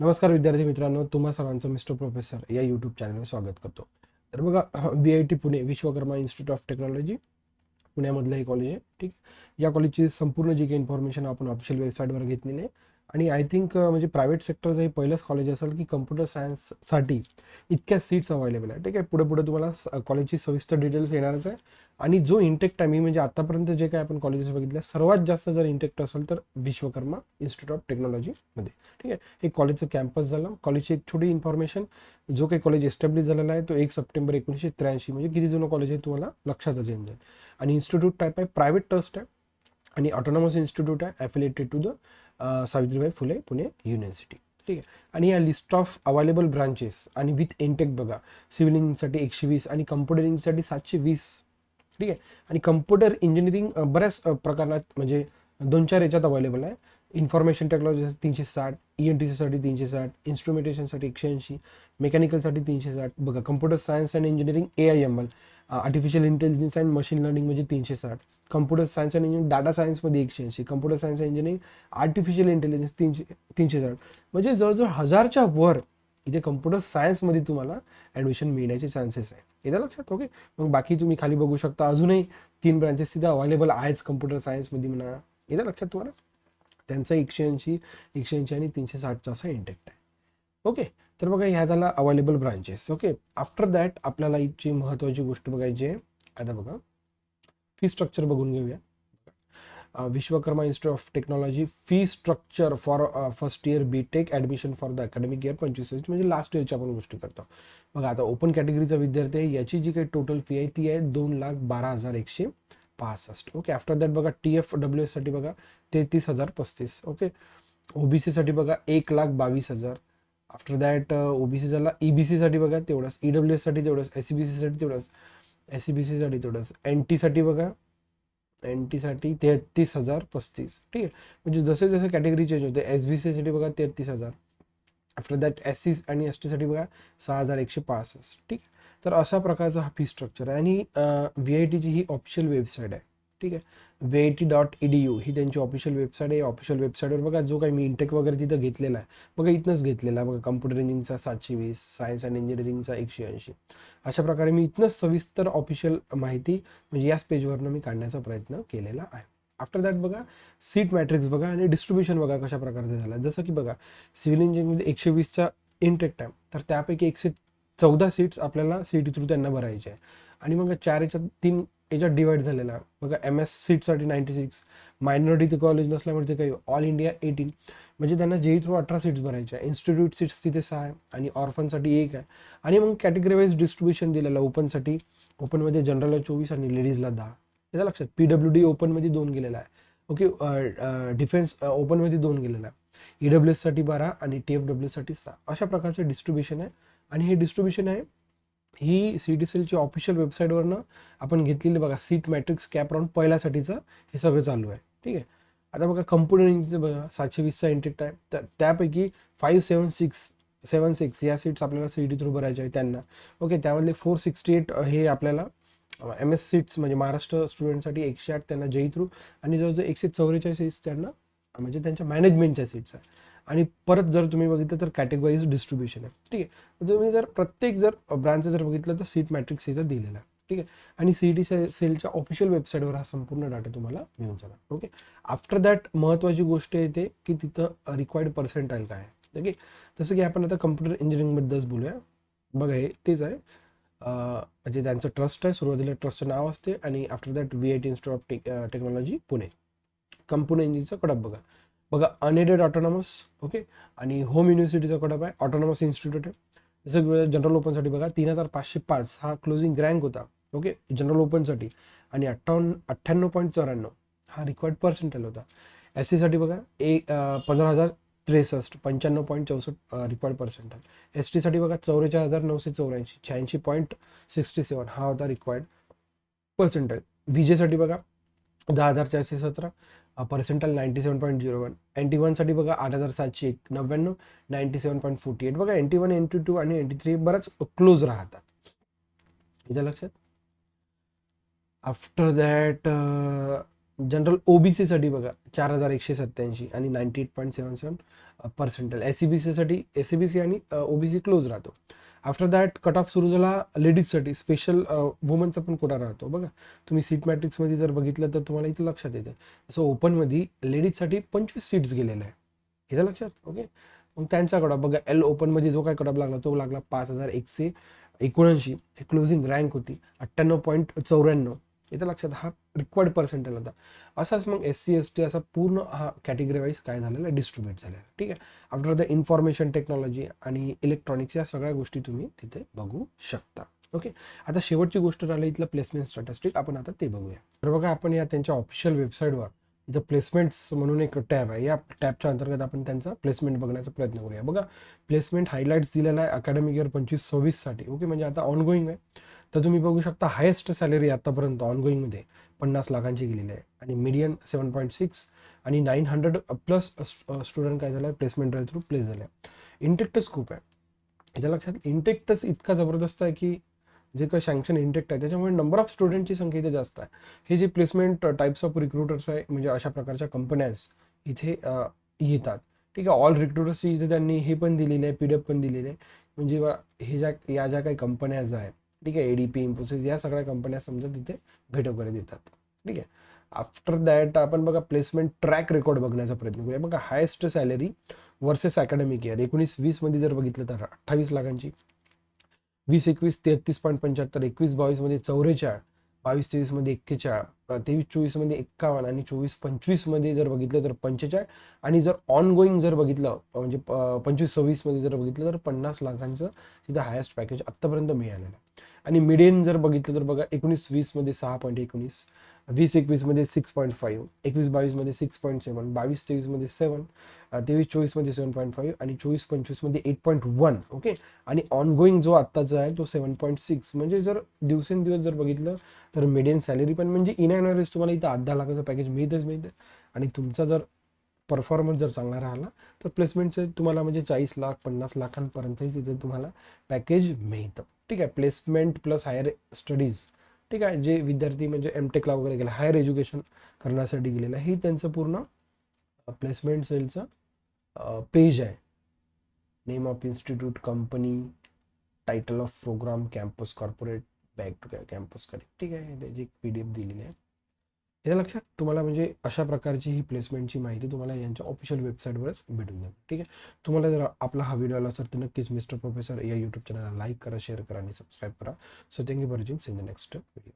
नमस्कार विद्यार्थी मित्रांनो, तुम्हा सर्वांचं मिस्टर प्रोफेसर या यूट्यूब चॅनलवर स्वागत करतो. तर बघा, VIT Pune Vishwakarma institute of technology पुण्यामधलं हे कॉलेज आहे. ठीक. या कॉलेजची संपूर्ण जी काही इन्फॉर्मेशन आपण ऑफिशियल वेबसाईटवर घेतलेली आहे. आणि आय थिंक म्हणजे प्रायव्हेट सेक्टरचं हे पहिलंच कॉलेज असेल की कम्प्युटर सायन्ससाठी इतक्या सीट्स अवेलेबल आहे. ठीक आहे. पुढे पुढे तुम्हाला कॉलेजची सविस्तर डिटेल्स येणारच आहे. आणि जो इंटेक टायमिंग म्हणजे आतापर्यंत जे काय आपण कॉलेजेस बघितले, सर्वात जास्त जर इंटेक्ट असेल तर विश्वकर्मा इन्स्टिट्यूट ऑफ टेक्नॉलॉजीमध्ये. ठीक आहे. हे कॉलेजचं कॅम्पस झालं. कॉलेजची एक छोटी इन्फॉर्मेशन, जो काही कॉलेज एस्टॅब्लिश झालेला आहे तो 1 सप्टेंबर 1983, म्हणजे किती जुनं कॉलेज आहे तुम्हाला लक्षातच येऊन जाईल. आणि इन्स्टिट्यूट टाईप आहे प्रायव्हेट ट्रस्ट आहे आणि ऑटोनॉमस इन्स्टिट्यूट आहे, affiliated to the Savitribai Phule Pune university. ठीक आहे. आणि या लिस्ट ऑफ अवेलेबल ब्रांचेस आणि विथ इंटेक बघा, सिव्हिल इंजिनिअरिंगसाठी 120 आणि कम्प्युटर इंजिनिअरिंगसाठी 720. ठीक आहे. आणि कम्प्युटर इंजिनिअरिंग बऱ्याच प्रकारात म्हणजे 2-4 याच्यात अवेलेबल आहे. Information technology 360, ENTCसाठी 360, इन्स्ट्रुमेंटेशनसाठी 180, मेकॅनिकलसाठी 360. बघा, computer science and engineering AIML, artificial intelligence and machine learning म्हणजे 360, computer science and engineering data सायन्समध्ये 180, computer science and engineering artificial intelligence 360. म्हणजे जवळजवळ 1000च्या वर इथे कम्प्युटर सायन्समध्ये तुम्हाला ॲडमिशन मिळण्याचे चान्सेस आहे. येतं लक्षात? ओके. मग बाकी तुम्ही खाली बघू शकता, अजूनही 3 ब्रांचेस तिथे अवेलेबल आहेच कम्प्युटर सायन्समध्ये म्हणा. येतं लक्षात तुम्हाला? त्यांचा 180 आणि 360चा असा इंटेक्ट आहे. ओके. तर बघा, ह्या झाला available branches. Okay. After that आपल्याला इथची महत्त्वाची गोष्ट बघायची आहे. आता बघा, फी स्ट्रक्चर बघून घेऊया. Vishwakarma institute of technology fee structure for first year BTech admission for the academic year 25, म्हणजे लास्ट इयरच्या आपण गोष्टी करतो. बघा, आता ओपन कॅटेगरीचा विद्यार्थी आहे, याची जी काही टोटल फी आहे ती आहे 2,12,165. ओके. आफ्टर दॅट बघा, TFWS साठी बघा 33,035. ओके. OBC साठी बघा 1,22,000. आफ्टर दॅट OBC झाला. EBC साठी बघा तेवढंच, EWS साठी तेवढंच, SCBC साठी तेवढंच, SCBC साठी तेवढंच, NT साठी बघा, NT साठी 33,035. ठीक आहे. म्हणजे जसे जसे कॅटेगरी चेंज होते, SBC साठी बघा 33,000. आफ्टर दॅट SC आणि ST साठी बघा 6,165. ठीक आहे. तर अशा प्रकारचा हा फी स्ट्रक्चर आहे. आणि VITची ही ऑफिशियल वेबसाईट आहे. ठीक आहे. VIT.edu ही त्यांची ऑफिशियल वेबसाईट आहे. ऑफिशियल वेबसाईटवर बघा, जो काही मी इंटेक वगैरे तिथं घेतलेला आहे बघा, इथनंच घेतलेला आहे बघा. कम्प्युटर इंजिनिअरिंगचा 720, सायन्स अँड इंजिनिअरिंगचा 180. अशा प्रकारे मी इथनंच सविस्तर ऑफिशियल माहिती म्हणजे याच पेजवरनं मी काढण्याचा प्रयत्न केलेला आहे. आफ्टर दॅट बघा, सीट मॅट्रिक्स बघा आणि डिस्ट्रीब्युशन बघा कशा प्रकारचं झालं. जसं की बघा, सिव्हिल इंजिनिअरिंगमध्ये 120चा इंटेक टाईम, तर त्यापैकी 114 सीट्स आपल्याला CET थ्रू त्यांना भरायचे आहे. आणि मग 4 याच्यात 3 याच्यात डिवाइड झालेला आहे बघा. MS सीटसाठी 96, मायनॉरिटी कॉलेज नसल्यामुळे ते काही ऑल इंडिया 18, म्हणजे त्यांना JEE थ्रू 18 सीट्स भरायच्या आहे. इन्स्टिट्यूट सीट्स तिथे 6 आहे आणि ऑर्फनसाठी 1 आहे. आणि मग कॅटेगरी वाईज डिस्ट्रीब्युशन दिलेलं आहे. ओपनसाठी, ओपनमध्ये जनरलला 24 आणि लेडीजला 10. याचं लक्षात. PWD ओपनमध्ये 2 गेलेला आहे. ओके. डिफेन्स ओपनमध्ये 2 गेलेला आहे. EWS साठी 12 आणि TFWS साठी 6. अशा प्रकारचं डिस्ट्रीब्युशन आहे. आणि हे डिस्ट्रीब्युशन आहे ही CET सेलची ऑफिशियल वेबसाईटवरनं आपण घेतलेली बघा. सीट मॅट्रिक्स कॅप राऊंड पहिल्यासाठीचं हे सगळं चालू आहे. ठीक आहे. आता बघा, कम्प्युटर इंजिनिअरिंगचं बघा 720चा इंटेक आहे. तर त्यापैकी 576 या सीट्स आपल्याला CET थ्रू भरायच्या आहे त्यांना. ओके. त्यामधले 468 हे आपल्याला MS सीट्स म्हणजे महाराष्ट्र स्टुडंटसाठी 108 त्यांना JEE थ्रू, आणि जवळजवळ 144 सीट्स त्यांना म्हणजे त्यांच्या मॅनेजमेंटच्या सीट्स आहे. आणि परत जर तुम्ही बघितलं तर कॅटेगरी वाईज डिस्ट्रीब्युशन आहे. ठीक आहे. तुम्ही जर प्रत्येक जर ब्रांचचं जर बघितलं तर सीट मॅट्रिक्स इथं दिलेला आहे. ठीक आहे. आणि CET सेलच्या ऑफिशियल वेबसाईटवर हा संपूर्ण डाटा तुम्हाला मिळून जाणार. ओके. आफ्टर दॅट महत्त्वाची गोष्ट येते की तिथं रिक्वायर्ड पर्सेंटाईल काय आहे. ओके. जसं की आपण आता कम्प्युटर इंजिनिअरिंगबद्दलच बोलूया. बघा, हे तेच आहे. म्हणजे त्यांचं ट्रस्ट आहे. सुरुवातीला ट्रस्टचं नाव असते आणि after that VIT institute of technology Pune. Computer इंजिनिअरिंगचा कडप बघा. बघा, अनएडेड ऑटोनॉमस. ओके. आणि होम युनिव्हर्सिटीचा कडप आहे. ऑटोनॉमस इन्स्टिट्यूट आहे. जसं जनरल ओपनसाठी बघा 3,505 हा क्लोजिंग रँक होता. ओके. जनरल ओपनसाठी. आणि 98.94 हा रिक्वायर्ड पर्सेंटेज होता. SC साठी बघा 15,063, 95.64 रिक्वायर्ड पर्सेंटेज. ST साठी बघा 44,984, 86.67 हा होता रिक्वायर्ड पर्सेंटेज. VJ साठी बघा 10,417, पर्सेंटाईल 97.01. NT1 साठी बघा 8,799, 97.48. बघा, NT1, NT2 आणि NT3 बराच क्लोज राहतात. इथं लक्षात. आफ्टर दॅट जनरल ओबीसीसाठी बघा 4187 आणि 98.77% एसईबीसीसाठी एसईबीसी आणि ओबीसी क्लोज राहतो. आफ्टर दॅट कट ऑफ सुरू झाला लेडीजसाठी स्पेशल वुमनचा पण कोटा राहतो. बघा तुम्ही सीट मॅट्रिक्समध्ये जर बघितलं तर तुम्हाला इथं लक्षात येते. जसं ओपनमध्ये लेडीजसाठी 25 सीट्स गेलेल्या आहे, इथं लक्षात. ओके, मग त्यांचा कट ऑफ बघा. एल ओपनमध्ये जो काय कट ऑफ लागला तो लागला 5179. क्लोजिंग रँक होती 98.94. इथं लक्षात, हा रिक्वायर्ड पर्सेंटेज होता. असाच मग SC ST असा पूर्ण हा कॅटेगरी वाईज काय झालेला आहे, डिस्ट्रीब्यूट झालेला. ठीक आहे. आफ्टर द इन्फॉर्मेशन टेक्नॉलॉजी आणि इलेक्ट्रॉनिक्स या सगळ्या गोष्टी तुम्ही तिथे बघू शकता. ओके, आता शेवटची गोष्ट राहिली इथलं प्लेसमेंट स्टॅटिस्टिक, आपण आता ते बघूया. तर बघा आपण या त्यांच्या ऑफिशियल वेबसाईटवर इथं प्लेसमेंट्स म्हणून एक टॅब आहे, या टॅबच्या अंतर्गत आपण त्यांचा प्लेसमेंट बघण्याचा प्रयत्न करूया. बघा प्लेसमेंट हायलाइट्स दिलेला आहे अकॅडमिक इयर 25-26 साठी. ओके, म्हणजे आता ऑनगोईंग आहे. तर तुम्ही बघू शकता हायेस्ट सॅलरी आतापर्यंत ऑनगोईंगमध्ये 50 लाखांची गेलेली आहे आणि मीडियन 7.6 आणि 900 प्लस स्टुडंट काय झालं आहे प्लेसमेंट ड्राईव्ह थ्रू प्लेस झाले. इंटेक्टस खूप आहे याच्या लक्षात. इंटेक्टस इतका जबरदस्त आहे की जे काही सँक्शन इंटेक्ट आहे त्याच्यामुळे नंबर ऑफ स्टुडंटची संख्या इथे जास्त आहे. हे जे प्लेसमेंट टाईप्स ऑफ रिक्रुटर्स आहे म्हणजे अशा प्रकारच्या कंपन्याज इथे येतात. ठीक आहे. ऑल रिक्रुटर्सची इथे त्यांनी हे पण दिलेले आहे, PDF पण दिलेले आहे. म्हणजे हे ज्या काही कंपन्याज आहे, ठीक आहे, ADP, इन्फोसिस या सगळ्या कंपन्या समजा तिथे भेट वगैरे देतात. ठीक आहे. आफ्टर दॅट आपण बघा प्लेसमेंट ट्रॅक रेकॉर्ड बघण्याचा प्रयत्न करूया. बघा highest salary versus academic year 19-20 मध्ये जर बघितलं तर 28 लाखांची, 20-21 33.75, 21-22 मध्ये 44, 22-23 मध्ये 41, 23-24 मध्ये 51 आणि 24-25 मध्ये जर बघितलं तर 45 आणि जर ऑन गोईंग जर बघितलं म्हणजे 25-26 मध्ये जर बघितलं तर 50 लाखांचं तिथं हायेस्ट पॅकेज आत्तापर्यंत मिळालेलं आहे. आणि मिडियन जर बघितलं तर बघा 19-20 मध्ये 6.19, 20-21 मध्ये 6.5, 21-22 मध्ये 6.7, 22-23 मध्ये 7, 23-24 मध्ये 7.5 आणि 24-25 मध्ये 8.1. ओके, आणि ऑनगोईंग जो आत्ताचा आहे तो 7.6. म्हणजे जर दिवसेंदिवस जर बघितलं तर मीडियन सॅलरी पण म्हणजे इन अँड ॲव्हरेज तुम्हाला इथं 10 लाखाचं पॅकेज मिळतं. आणि तुमचा जर परफॉर्मन्स जर चांगला राहिला तर प्लेसमेंटचं तुम्हाला म्हणजे 40 लाख 50 लाखांपर्यंतही तिथे तुम्हाला पॅकेज मिळतं. ठीक आहे. प्लेसमेंट प्लस हायर स्टडीज, ठीक आहे, जे विद्यार्थी म्हणजे MTechला वगैरे गेला हायर एज्युकेशन करण्यासाठी गेलेलं आहे, हे त्यांचं पूर्ण प्लेसमेंट सेलचं पेज आहे. Name of institute, company, title of programme, campus corporate, back to campus connect. ठीक आहे, त्याची एक PDF दिलेली आहे. याच्या लक्षात तुम्हाला म्हणजे अशा प्रकारची ही प्लेसमेंटची माहिती तुम्हाला यांच्या ऑफिशियल वेबसाईटवरच भेटून जाईल. ठीक आहे. तुम्हाला जर आपला हा व्हिडिओ आला असेल तर नक्कीच मिस्टर प्रोफेसर या यूट्यूब चॅनलला लाईक करा, शेअर करा आणि सबस्क्राईब करा. So thank you for watching. See in the next video.